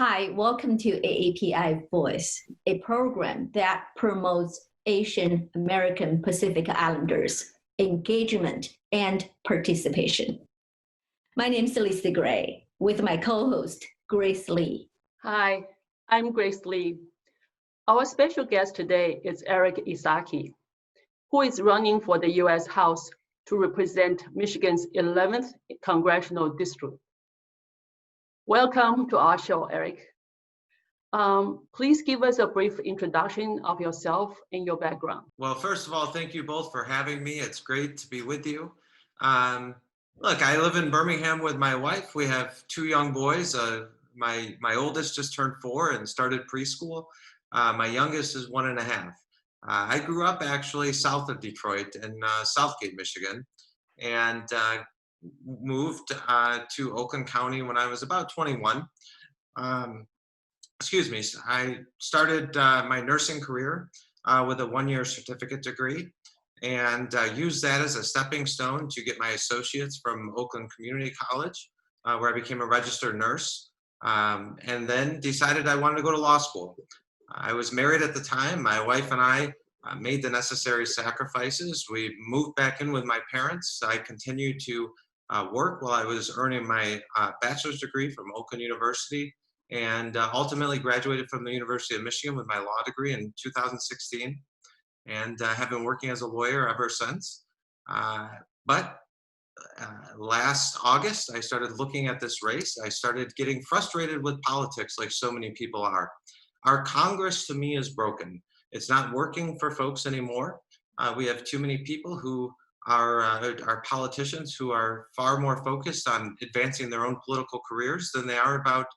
Hi, welcome to AAPI Voice, a program that promotes Asian American Pacific Islanders engagement and participation. My name is Lisa Gray, with my co-host, Grace Lee. Hi, I'm Grace Lee. Our special guest today is Eric Esshaki, who is running for the U.S. House to represent Michigan's 11th Congressional District. Welcome to our show, Eric. Please give us a brief introduction of yourself and your background. Well, first of all, thank you both for having me. It's great to be with you. Look, I live in Birmingham with my wife. We have two young boys. My oldest just turned 4 and started preschool. My youngest is 1.5. I grew up actually south of Detroit in Southgate, Michigan, and moved to Oakland County when I was about 21. I started my nursing career with a 1-year certificate degree and used that as a stepping stone to get my associates from Oakland Community College, where I became a registered nurse, and then decided I wanted to go to law school. I was married at the time. My wife and I made the necessary sacrifices. We moved back in with my parents. I continued to work while I was earning my bachelor's degree from Oakland University, and ultimately graduated from the University of Michigan with my law degree in 2016, and have been working as a lawyer ever since. But last August, I started looking at this race. I started getting frustrated with politics like so many people are. Our Congress, to me, is broken. It's not working for folks anymore. We have too many people who are politicians who are far more focused on advancing their own political careers than they are about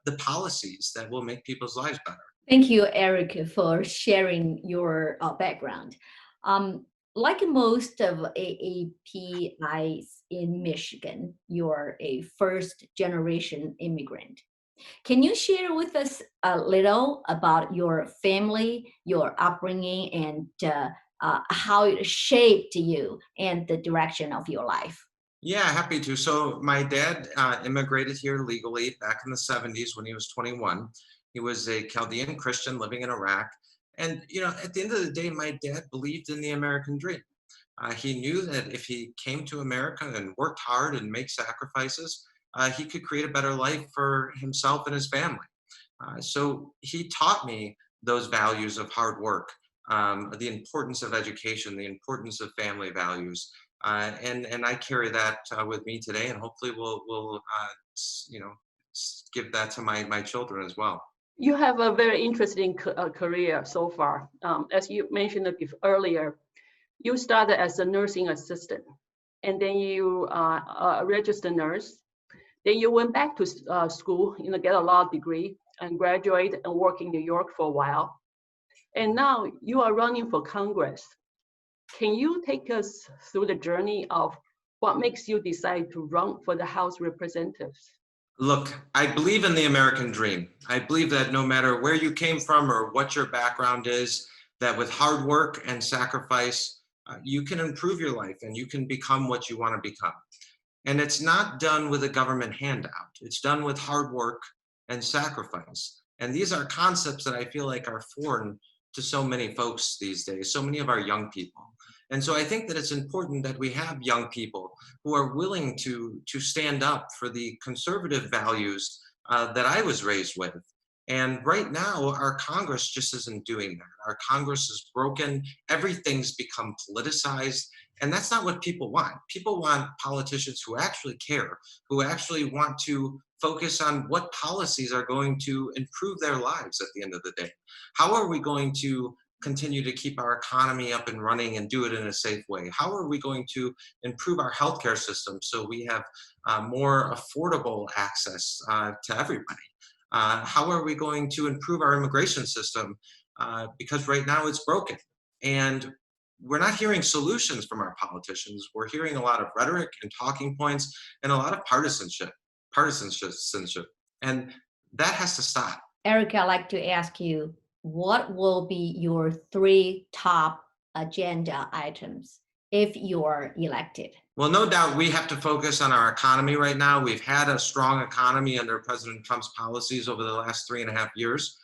the policies that will make people's lives better. Thank you, Eric, for sharing your background. Like most of AAPIs in Michigan, you're a first-generation immigrant. Can you share with us a little about your family, your upbringing, and how it shaped you and the direction of your life? Yeah, happy to. So my dad immigrated here legally back in the 70s when he was 21. He was a Chaldean Christian living in Iraq. And, at the end of the day, my dad believed in the American dream. He knew that if he came to America and worked hard and made sacrifices, he could create a better life for himself and his family. So he taught me those values of hard work, the importance of education, the importance of family values. And I carry that with me today, and hopefully we'll give that to my children as well. You have a very interesting career so far. As you mentioned earlier, you started as a nursing assistant, and then you a registered nurse. Then you went back to school, get a law degree, and graduate and work in New York for a while. And now you are running for Congress. Can you take us through the journey of what makes you decide to run for the House Representatives? Look, I believe in the American dream. I believe that no matter where you came from or what your background is, that with hard work and sacrifice, you can improve your life and you can become what you want to become. And it's not done with a government handout. It's done with hard work and sacrifice. And these are concepts that I feel like are foreign to so many folks these days, so many of our young people. And so I think that it's important that we have young people who are willing to stand up for the conservative values that I was raised with. And right now, our Congress just isn't doing that. Our Congress is broken. Everything's become politicized. And that's not what people want. People want politicians who actually care, who actually want to focus on what policies are going to improve their lives at the end of the day. How are we going to continue to keep our economy up and running and do it in a safe way? How are we going to improve our healthcare system so we have more affordable access to everybody? How are we going to improve our immigration system? Because right now it's broken. And we're not hearing solutions from our politicians. We're hearing a lot of rhetoric and talking points and a lot of partisanship. And that has to stop. Eric, I'd like to ask you, what will be your 3 top agenda items if you're elected? Well, no doubt we have to focus on our economy right now. We've had a strong economy under President Trump's policies over the last 3.5 years.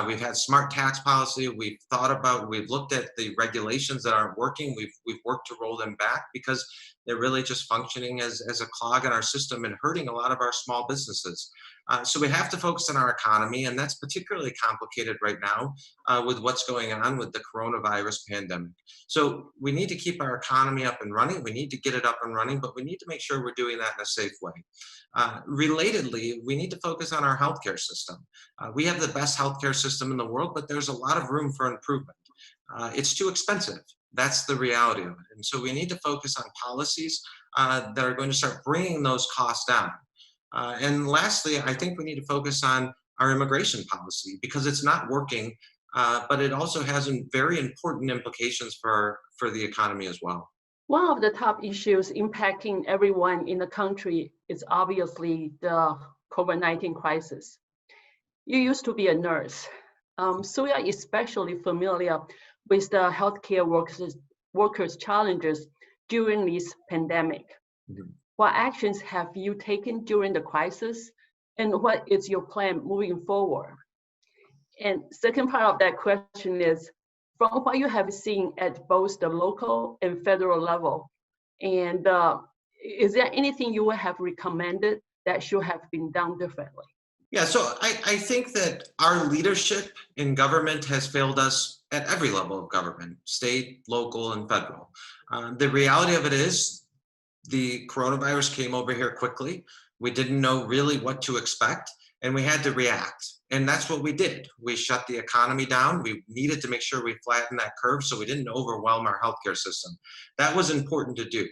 We've had smart tax policy. We've looked at the regulations that aren't working. We've worked to roll them back because they're really just functioning as a clog in our system and hurting a lot of our small businesses. So we have to focus on our economy, and that's particularly complicated right now with what's going on with the coronavirus pandemic. So we need to keep our economy up and running. We need to get it up and running, but we need to make sure we're doing that in a safe way. Relatedly, we need to focus on our healthcare system. We have the best healthcare system in the world, but there's a lot of room for improvement. It's too expensive. That's the reality of it. And so we need to focus on policies that are going to start bringing those costs down. And lastly, I think we need to focus on our immigration policy because it's not working, but it also has very important implications for the economy as well. One of the top issues impacting everyone in the country is obviously the COVID-19 crisis. You used to be a nurse, so you are especially familiar with the healthcare workers' challenges during this pandemic. Mm-hmm. What actions have you taken during the crisis, and what is your plan moving forward? And second part of that question is, from what you have seen at both the local and federal level, and is there anything you would have recommended that should have been done differently? Yeah, so I think that our leadership in government has failed us at every level of government, state, local, and federal. The reality of it is the coronavirus came over here quickly. We didn't know really what to expect, and we had to react. And that's what we did. We shut the economy down. We needed to make sure we flattened that curve so we didn't overwhelm our healthcare system. That was important to do.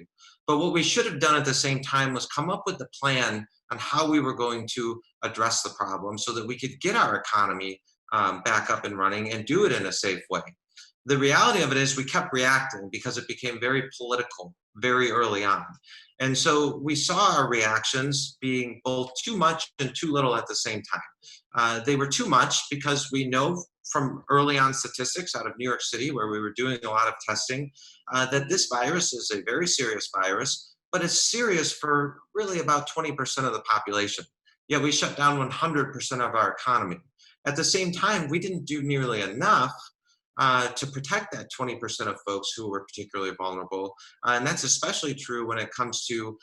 But what we should have done at the same time was come up with a plan on how we were going to address the problem so that we could get our economy back up and running and do it in a safe way. The reality of it is we kept reacting because it became very political very early on. And so we saw our reactions being both too much and too little at the same time. They were too much because we know from early on statistics out of New York City, where we were doing a lot of testing, that this virus is a very serious virus, but it's serious for really about 20% of the population. Yet we shut down 100% of our economy. At the same time, we didn't do nearly enough to protect that 20% of folks who were particularly vulnerable. And that's especially true when it comes to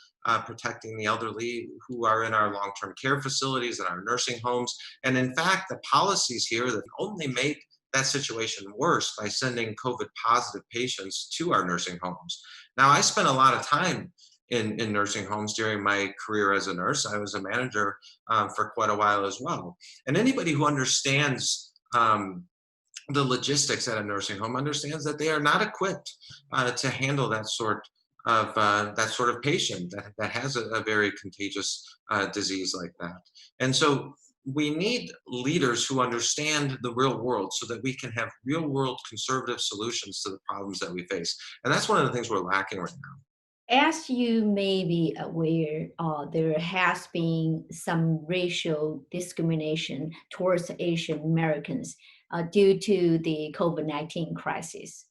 protecting the elderly who are in our long-term care facilities and our nursing homes. And in fact, the policies here that only made that situation worse by sending COVID positive patients to our nursing homes. Now, I spent a lot of time in nursing homes during my career as a nurse. I was a manager for quite a while as well. And anybody who understands the logistics at a nursing home understands that they are not equipped to handle that sort of patient that has a very contagious disease like that. And so we need leaders who understand the real world so that we can have real world conservative solutions to the problems that we face. And that's one of the things we're lacking right now. As you may be aware, there has been some racial discrimination towards Asian Americans due to the COVID-19 crisis.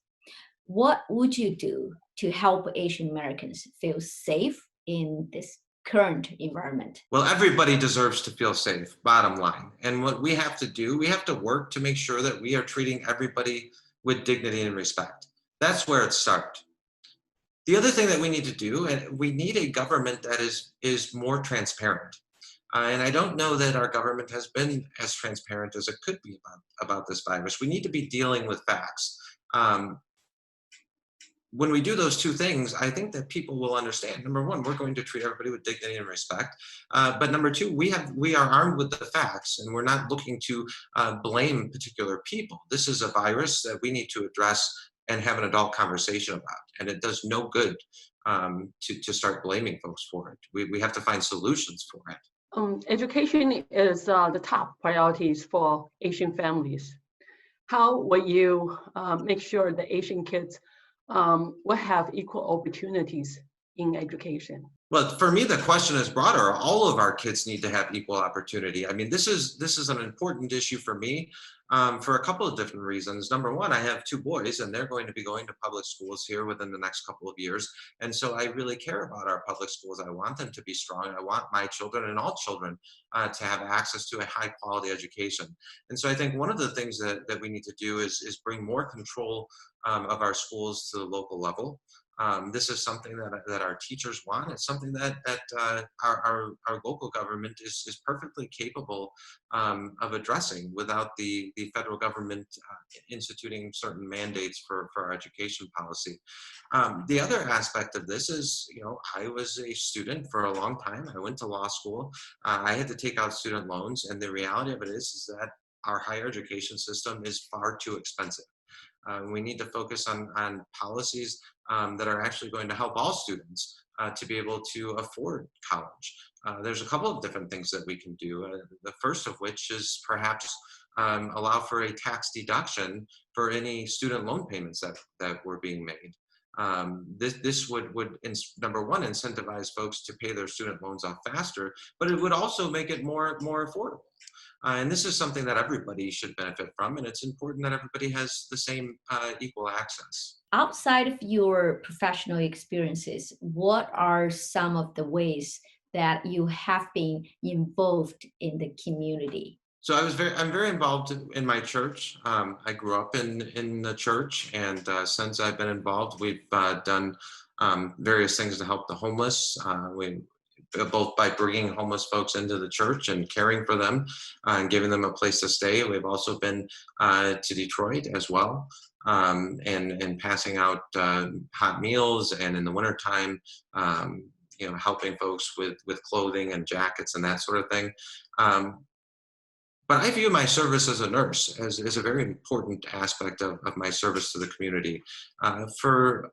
What would you do to help Asian Americans feel safe in this current environment? Well, everybody deserves to feel safe, bottom line. And what we have to do, we have to work to make sure that we are treating everybody with dignity and respect. That's where it starts. The other thing that we need to do, and we need a government that is more transparent. And I don't know that our government has been as transparent as it could be about this virus. We need to be dealing with facts. When we do those two things, I think that people will understand. Number one, we're going to treat everybody with dignity and respect. But number two, we are armed with the facts, and we're not looking to blame particular people. This is a virus that we need to address and have an adult conversation about. And it does no good to start blaming folks for it. We have to find solutions for it. Education is the top priorities for Asian families. How will you make sure that Asian kids will have equal opportunities in education? Well, for me, the question is broader. All of our kids need to have equal opportunity. I mean, this is an important issue for me for a couple of different reasons. Number one, I have 2 boys, and they're going to be going to public schools here within the next couple of years. And so I really care about our public schools. I want them to be strong. I want my children and all children to have access to a high quality education. And so I think one of the things that we need to do is bring more control of our schools to the local level. This is something that our teachers want. It's something that our local government is perfectly capable of addressing without the federal government instituting certain mandates for our education policy. The other aspect of this is, I was a student for a long time. I went to law school. I had to take out student loans, and the reality of it is that our higher education system is far too expensive. We need to focus on policies that are actually going to help all students to be able to afford college. There's a couple of different things that we can do. The first of which is perhaps allow for a tax deduction for any student loan payments that were being made. This would number one, incentivize folks to pay their student loans off faster, but it would also make it more affordable. And this is something that everybody should benefit from, and it's important that everybody has the same equal access. Outside of your professional experiences, what are some of the ways that you have been involved in the community? So I'm very involved in my church. I grew up in the church, and since I've been involved, we've done various things to help the homeless. Both by bringing homeless folks into the church and caring for them and giving them a place to stay. We've also been to Detroit as well, and passing out hot meals, and in the wintertime, helping folks with clothing and jackets and that sort of thing. But I view my service as a nurse as a very important aspect of my service to the community. For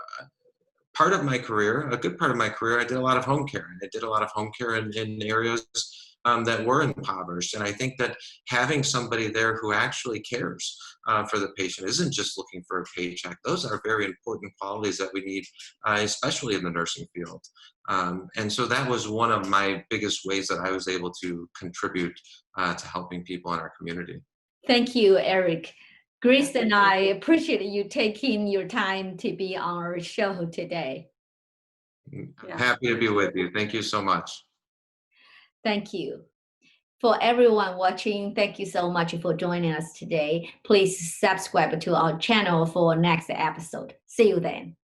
part of my career, a good part of my career, I did a lot of home care. And I did a lot of home care in areas that were impoverished. And I think that having somebody there who actually cares for the patient, isn't just looking for a paycheck. Those are very important qualities that we need, especially in the nursing field. And so that was one of my biggest ways that I was able to contribute to helping people in our community. Thank you, Eric. Grace and I appreciate you taking your time to be on our show today. I'm happy to be with you. Thank you so much. Thank you. For everyone watching, thank you so much for joining us today. Please subscribe to our channel for next episode. See you then.